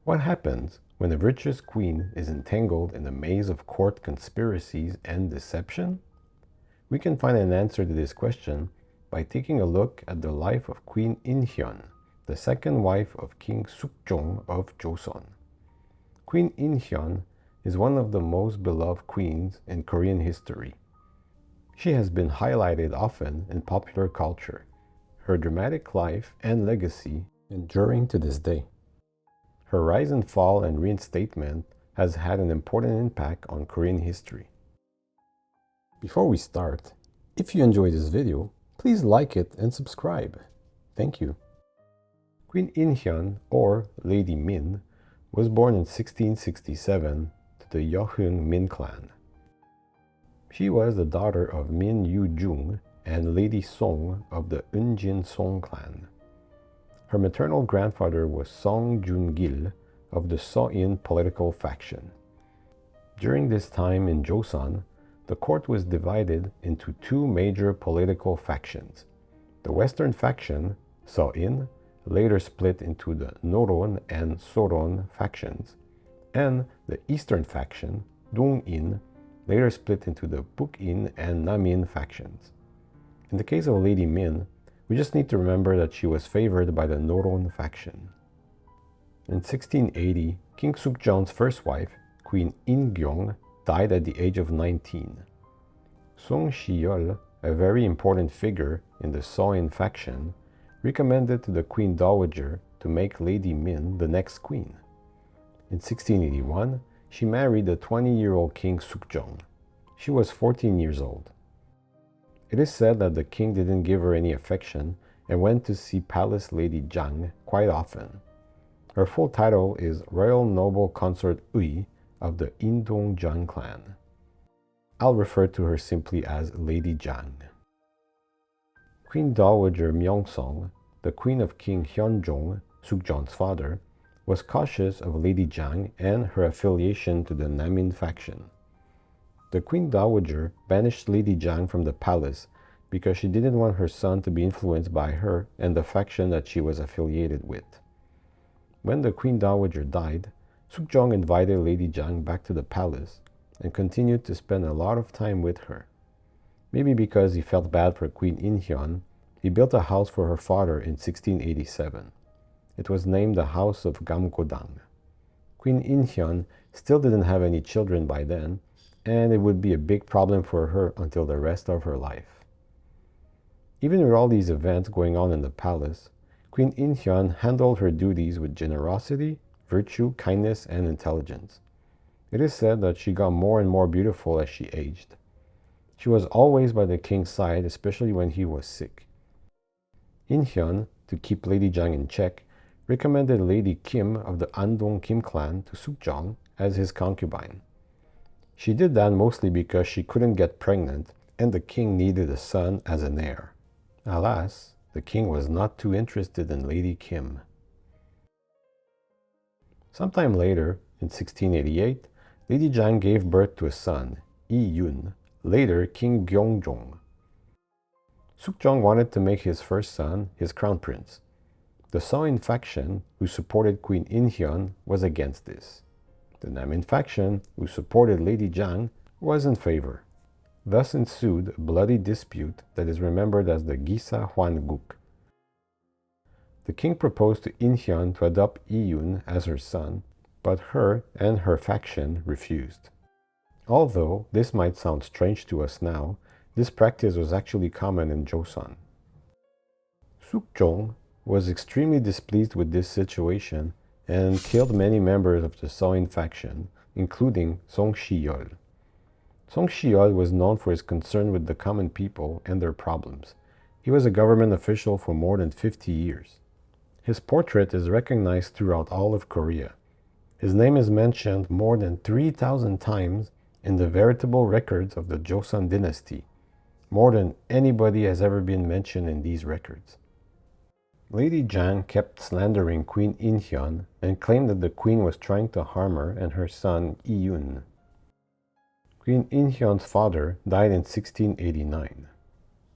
What happens when a virtuous queen is entangled in a maze of court conspiracies and deception? We can find an answer to this question by taking a look at the life of Queen Inhyeon, the second wife of King Sukjong of Joseon. Queen Inhyeon is one of the most beloved queens in Korean history. She has been highlighted often in popular culture, her dramatic life and legacy enduring to this day. Her rise and fall and reinstatement has had an important impact on Korean history. Before we start, if you enjoyed this video, please like it and subscribe. Thank you. Queen Inhyeon, or Lady Min, was born in 1667 to the Yeoheung Min clan. She was the daughter of Min Yu-jung and Lady Song of the Eunjin Song clan. Her maternal grandfather was Song Jun-gil of the So-in political faction. During this time in Joseon, the court was divided into two major political factions. The western faction, So-in, later split into the Noron and Soron factions, and the eastern faction, Dongin, later split into the Bukin and Namin factions. In the case of Lady Min, we just need to remember that she was favored by the Noron faction. In 1680, King Sukjong's first wife, Queen Inhyeon, died at the age of 19. Si-yeol, a very important figure in the So-in faction, recommended to the Queen Dowager to make Lady Min the next queen. In 1681, she married the 20-year-old King Sukjong. She was 14 years old. It is said that the king didn't give her any affection and went to see Palace Lady Jang quite often. Her full title is Royal Noble Consort Ui of the Indong-jang clan. I'll refer to her simply as Lady Jang. Queen Dowager Myeongseong, the queen of King Gyeongjong, Sukjong's father, was cautious of Lady Jang and her affiliation to the Namin faction. The Queen Dowager banished Lady Jang from the palace because she didn't want her son to be influenced by her and the faction that she was affiliated with. When the Queen Dowager died, Sukjong invited Lady Jang back to the palace and continued to spend a lot of time with her. Maybe because he felt bad for Queen Inhyeon, he built a house for her father in 1687. It was named the House of Gamgodang. Queen Inhyeon still didn't have any children by then, and it would be a big problem for her until the rest of her life. Even with all these events going on in the palace, Queen Inhyeon handled her duties with generosity, virtue, kindness, and intelligence. It is said that she got more and more beautiful as she aged. She was always by the king's side, especially when he was sick. Inhyeon, to keep Lady Jang in check, recommended Lady Kim of the Andong Kim clan to Sukjong as his concubine. She did that mostly because she couldn't get pregnant and the king needed a son as an heir. Alas, the king was not too interested in Lady Kim. Sometime later, in 1688, Lady Jang gave birth to a son, Yi-yun, later King Gyeongjong. Sukjong wanted to make his first son his crown prince. The So-in faction, who supported Queen Inhyeon, was against this. The Namin faction, who supported Lady Jang, was in favor. Thus ensued a bloody dispute that is remembered as the Gisa Hwanguk. The king proposed to Inhyeon to adopt Yi-yun as her son, but her and her faction refused. Although this might sound strange to us now, this practice was actually common in Joseon. Sukjong was extremely displeased with this situation and killed many members of the So-in faction, including Si-yeol. Si-yeol was known for his concern with the common people and their problems. He was a government official for more than 50 years. His portrait is recognized throughout all of Korea. His name is mentioned more than 3,000 times in the veritable records of the Joseon dynasty, more than anybody has ever been mentioned in these records. Lady Jang kept slandering Queen Inhyeon and claimed that the queen was trying to harm her and her son Yi-yun. Queen Inhyeon's father died in 1689.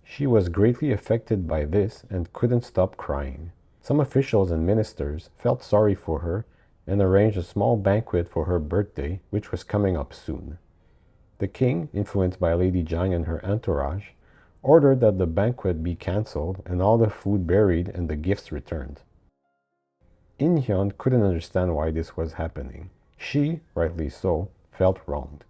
She was greatly affected by this and couldn't stop crying. Some officials and ministers felt sorry for her and arranged a small banquet for her birthday, which was coming up soon. The king, influenced by Lady Jang and her entourage, ordered that the banquet be cancelled and all the food buried and the gifts returned. Inhyeon couldn't understand why this was happening. She, rightly so, felt wronged.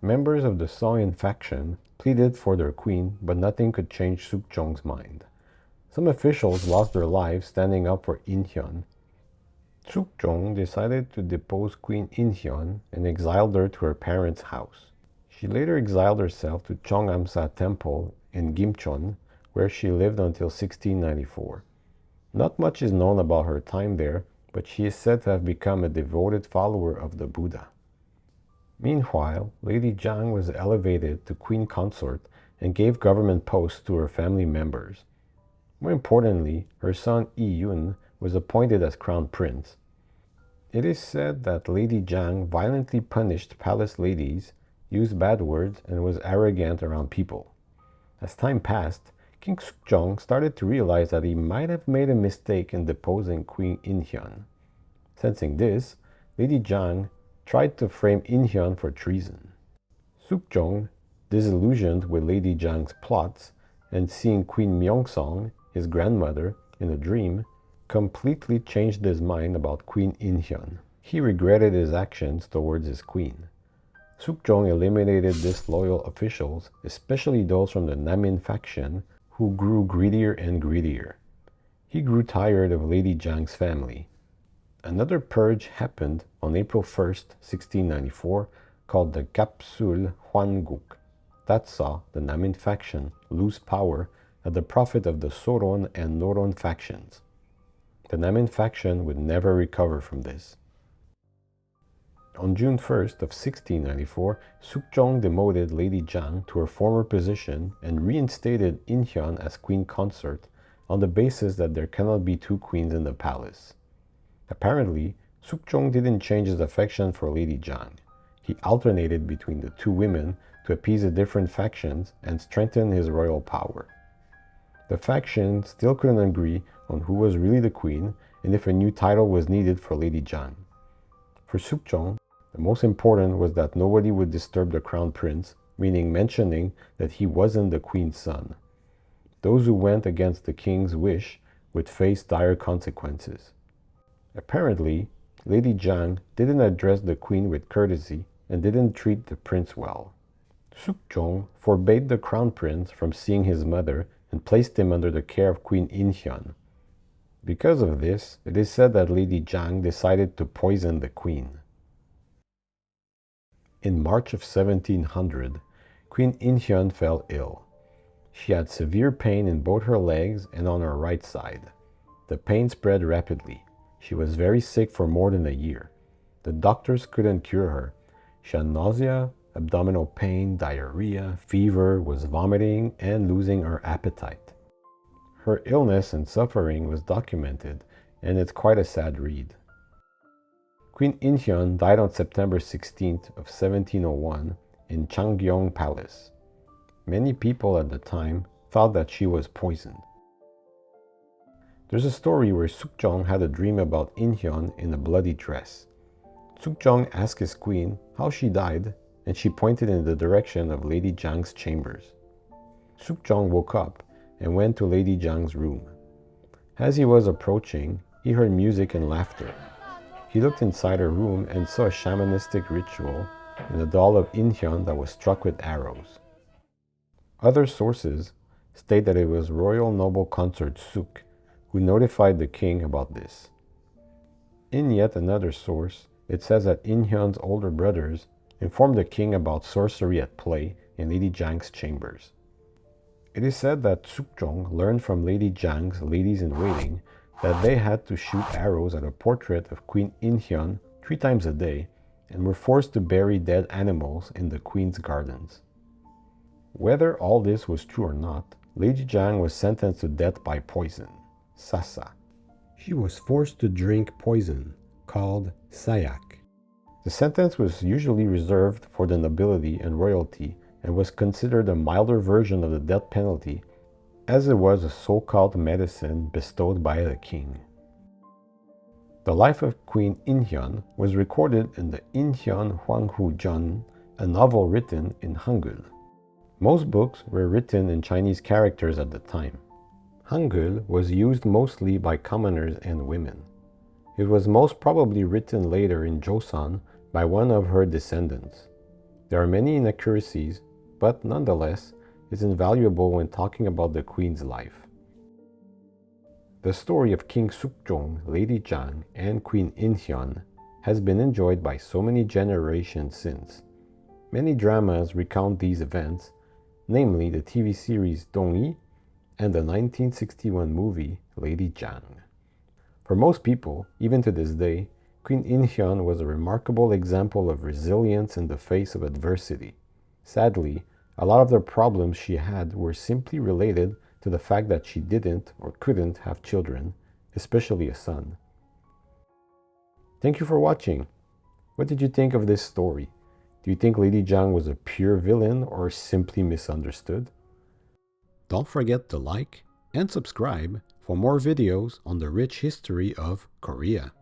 Members of the Soron faction pleaded for their queen, but nothing could change Sukjong's mind. Some officials lost their lives standing up for Inhyeon. Sukjong decided to depose Queen Inhyeon and exiled her to her parents' house. She later exiled herself to Cheongamsa Temple in Gimcheon, where she lived until 1694. Not much is known about her time there, but she is said to have become a devoted follower of the Buddha. Meanwhile, Lady Jang was elevated to queen consort and gave government posts to her family members. More importantly, her son Si-yeol was appointed as crown prince. It is said that Lady Jang violently punished palace ladies, used bad words, and was arrogant around people. As time passed, King Sukjong started to realize that he might have made a mistake in deposing Queen Inhyeon. Sensing this, Lady Jang tried to frame Inhyeon for treason. Sukjong, disillusioned with Lady Jang's plots and seeing Queen Myeongseong, his grandmother, in a dream, completely changed his mind about Queen Inhyeon. He regretted his actions towards his queen. Sukjong eliminated disloyal officials, especially those from the Namin faction, who grew greedier and greedier. He grew tired of Lady Jang's family. Another purge happened on April 1st, 1694, called the Gapsul Hwanguk. That saw the Namin faction lose power at the profit of the Soron and Noron factions. The Namin faction would never recover from this. On June 1st of 1694, Sukjong demoted Lady Jang to her former position and reinstated Inhyeon as queen consort on the basis that there cannot be two queens in the palace. Apparently, Sukjong didn't change his affection for Lady Jang. He alternated between the two women to appease the different factions and strengthen his royal power. The factions still couldn't agree on who was really the queen and if a new title was needed for Lady Jang. For Sukjong, the most important was that nobody would disturb the crown prince, meaning mentioning that he wasn't the queen's son. Those who went against the king's wish would face dire consequences. Apparently, Lady Jang didn't address the queen with courtesy and didn't treat the prince well. Sukjong forbade the crown prince from seeing his mother and placed him under the care of Queen Inhyeon. Because of this, it is said that Lady Jang decided to poison the queen. In March of 1700, Queen Inhyeon fell ill. She had severe pain in both her legs and on her right side. The pain spread rapidly. She was very sick for more than a year. The doctors couldn't cure her. She had nausea, abdominal pain, diarrhea, fever, was vomiting, and losing her appetite. Her illness and suffering was documented, and it's quite a sad read. Queen Inhyeon died on September 16th of 1701 in Gyeongjong Palace. Many people at the time thought that she was poisoned. There's a story where Sukjong had a dream about Inhyeon in a bloody dress. Sukjong asked his queen how she died, and she pointed in the direction of Lady Jang's chambers. Sukjong woke up and went to Lady Jang's room. As he was approaching, he heard music and laughter. He looked inside her room and saw a shamanistic ritual and a doll of Inhyeon that was struck with arrows. Other sources state that it was royal noble consort Suk who notified the king about this. In yet another source, it says that Inhyeon's older brothers informed the king about sorcery at play in Lady Jang's chambers. It is said that Sukjong learned from Lady Jang's ladies-in-waiting that they had to shoot arrows at a portrait of Queen Inhyeon 3 times a day and were forced to bury dead animals in the queen's gardens. Whether all this was true or not, Lady Jang was sentenced to death by poison, sasa. She was forced to drink poison, called sayak. The sentence was usually reserved for the nobility and royalty and was considered a milder version of the death penalty, as it was a so-called medicine bestowed by the king. The life of Queen Inhyeon was recorded in the 인현왕후전, a novel written in Hangul. Most books were written in Chinese characters at the time. Hangul was used mostly by commoners and women. It was most probably written later in Joseon by one of her descendants. There are many inaccuracies, but nonetheless, it's invaluable when talking about the queen's life. The story of King Sukjong, Lady Jang, and Queen Inhyeon has been enjoyed by so many generations since. Many dramas recount these events, namely the TV series Dongin and the 1961 movie Lady Jang. For most people, even to this day, Queen Inhyeon was a remarkable example of resilience in the face of adversity. Sadly, a lot of the problems she had were simply related to the fact that she didn't or couldn't have children, especially a son. Thank you for watching. What did you think of this story? Do you think Lady Jang was a pure villain or simply misunderstood? Don't forget to like and subscribe for more videos on the rich history of Korea.